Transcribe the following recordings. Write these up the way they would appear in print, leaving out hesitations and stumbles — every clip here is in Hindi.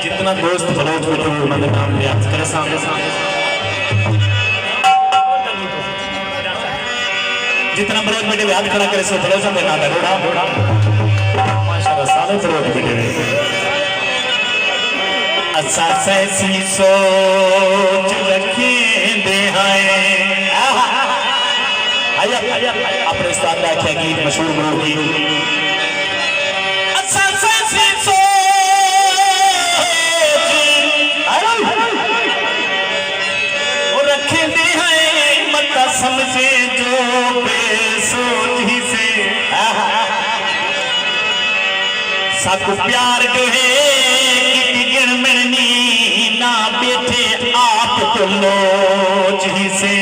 जितना दोस्त बलोच बैठे हुए उन्होंने नाम लिया करे सामने जितना बलोच बैठे हुए हाथ खड़ा करे सो बलोच में ना रोड़ा माशाल्लाह सारे बलोच बैठे हुए असा सैसी सोच रखे दे अपने उस्ताद का क्या गीत मशहूर गुरु की समझे जो सोच ही से साकू प्यार जो है गिण मिलनी ना बैठे आप तो लोच ही से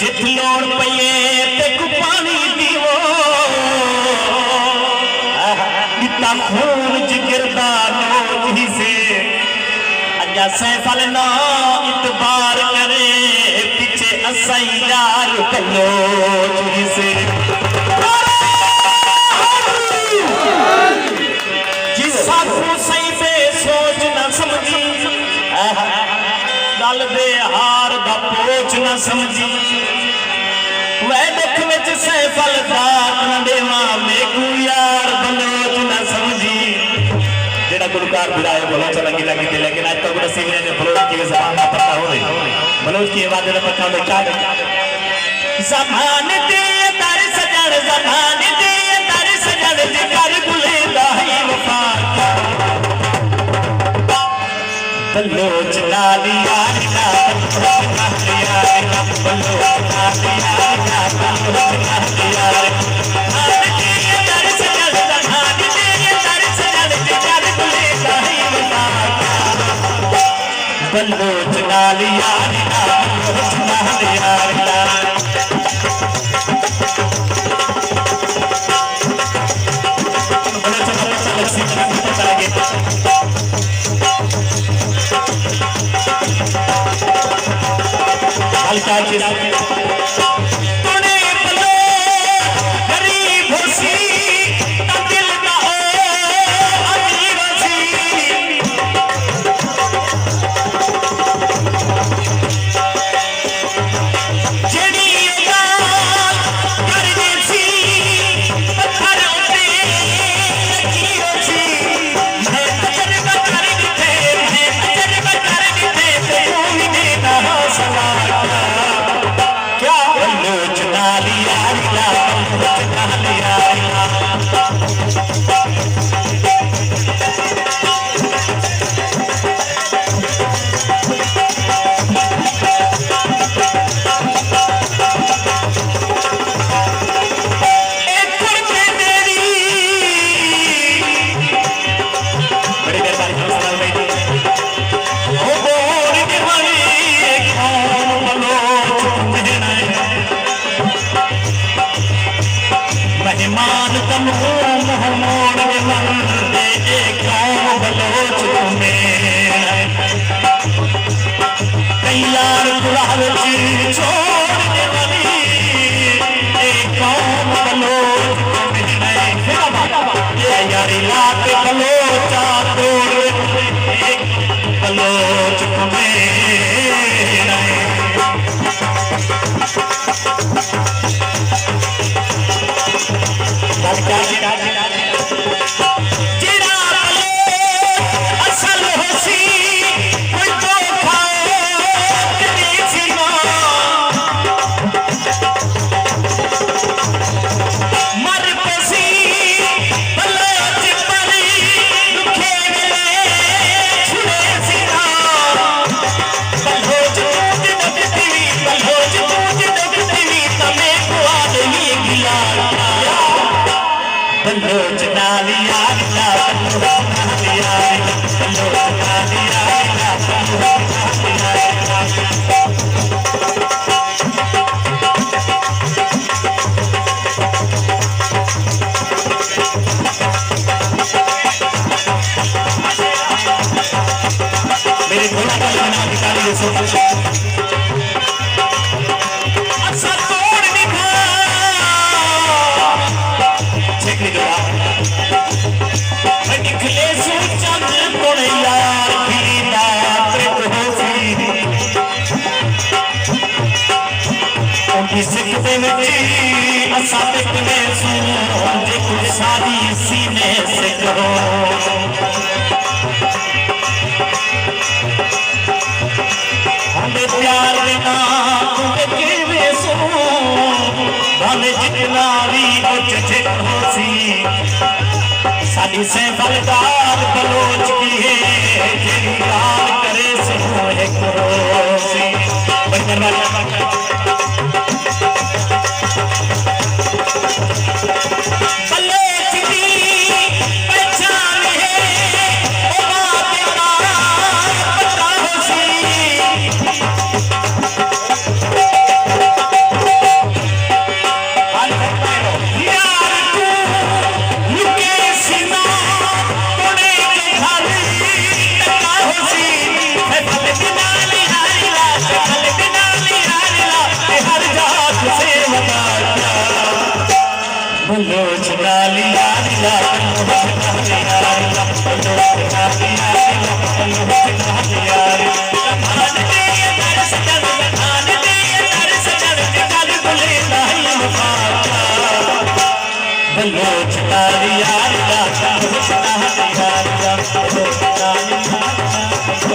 जित लोड़ पइए ते को पानी दीवो इतना खून जिगर दा लोच ही से अजा सैफल ना इतबार करे पीछे असई यार कलो से साखू सही पे सोच न समझी गल दे हार दा पोच न समझी वह दुख विच सैफल दात न देवा मेकू यार बलोच न समझी जेड़ा गुलकार बिराए बलोच लगी लगी थी लेकिन आज तक नसीब ने बलोच की ज़बान का पता हो रही बलोच की आवाज़ ने पता हो क्या ज़बान दे तार सजन ज़बान दे तार सजन जिगर गुले दाही वफा बलोच नाल यार ना बलोच नाल यार बलोच नाल यार बलोच नाल यार बलोच नाल यार नावी उच छिट होसी साडी से बलदार बलोच की है जेरी गाल करे सो एक रोसी बलोच नाली यारिला बलोच नाली यारिला मान दे दर सजन मान दे दर सजन कल बुले नहीं मुफाता बलोच नाली यारिला बलोच नाली यारिला बलोच नाली यारिला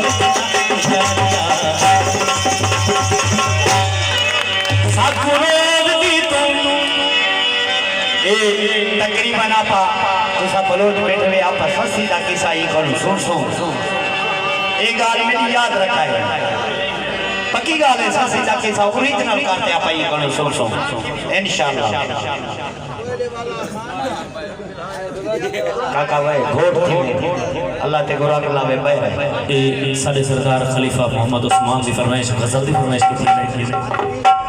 साकुरोग दी तुम तकरीबन आप तुसा बलोच बैठे हुए आप ससी का किस्सा ही करूं सुन एक गाल मेरी याद रखा है पक्की गाल है ससी का किस्सा ओरिजिनल करते आप ही करूं सुन इंशाल्लाह काका भाई घोट थी अल्लाह ते गोरा कला में बह ए साडे सरदार खलीफा मोहम्मद उस्मान दी फरमाइश गजल दी फरमाइश की